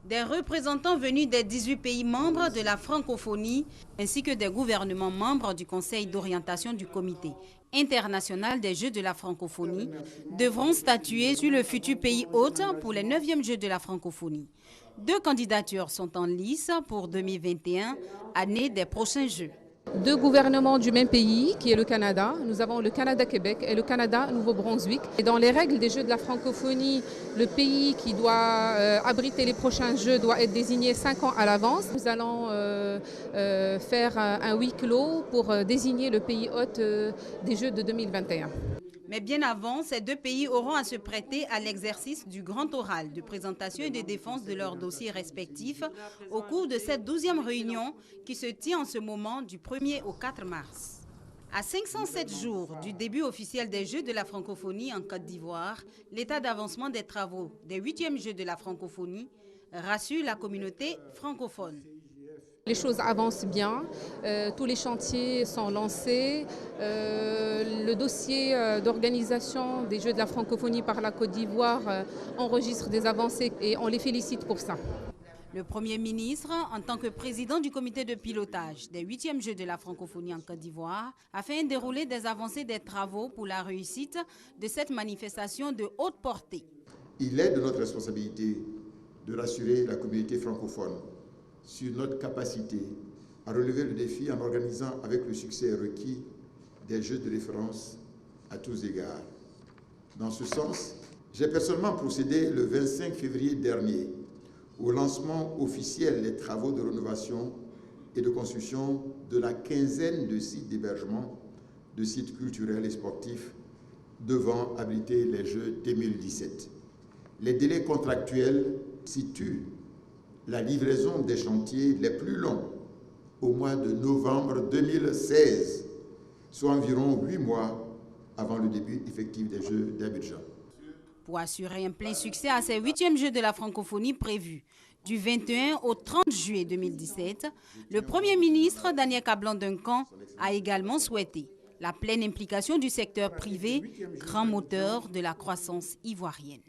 Des représentants venus des 18 pays membres de la francophonie ainsi que des gouvernements membres du Conseil d'orientation du Comité international des Jeux de la francophonie devront statuer sur le futur pays hôte pour les 9e Jeux de la francophonie. 2 candidatures sont en lice pour 2021, année des prochains Jeux. 2 gouvernements du même pays, qui est le Canada. Nous avons le Canada-Québec et le Canada-Nouveau-Brunswick. Et dans les règles des Jeux de la francophonie, le pays qui doit abriter les prochains Jeux doit être désigné 5 ans à l'avance. Nous allons faire un huis clos pour désigner le pays hôte des Jeux de 2021. Mais bien avant, ces 2 pays auront à se prêter à l'exercice du grand oral de présentation et de défense de leurs dossiers respectifs au cours de cette 12e réunion qui se tient en ce moment du 1er au 4 mars. À 507 jours du début officiel des Jeux de la francophonie en Côte d'Ivoire, l'état d'avancement des travaux des 8e Jeux de la francophonie rassure la communauté francophone. Les choses avancent bien, tous les chantiers sont lancés, le dossier d'organisation des Jeux de la francophonie par la Côte d'Ivoire enregistre des avancées et on les félicite pour ça. Le Premier ministre, en tant que président du comité de pilotage des 8e Jeux de la francophonie en Côte d'Ivoire, a fait un déroulé des avancées des travaux pour la réussite de cette manifestation de haute portée. Il est de notre responsabilité de rassurer la communauté francophone sur notre capacité à relever le défi en organisant avec le succès requis des Jeux de référence à tous égards. Dans ce sens, j'ai personnellement procédé le 25 février dernier au lancement officiel des travaux de rénovation et de construction de la quinzaine de sites d'hébergement, de sites culturels et sportifs devant abriter les Jeux 2017. Les délais contractuels situent la livraison des chantiers les plus longs au mois de novembre 2016, soit environ 8 mois avant le début effectif des Jeux d'Abidjan. Pour assurer un plein succès à ces 8e Jeux de la francophonie prévus du 21 au 30 juillet 2017, le Premier ministre Daniel Kablan-Duncan a également souhaité la pleine implication du secteur privé, grand moteur de la croissance ivoirienne.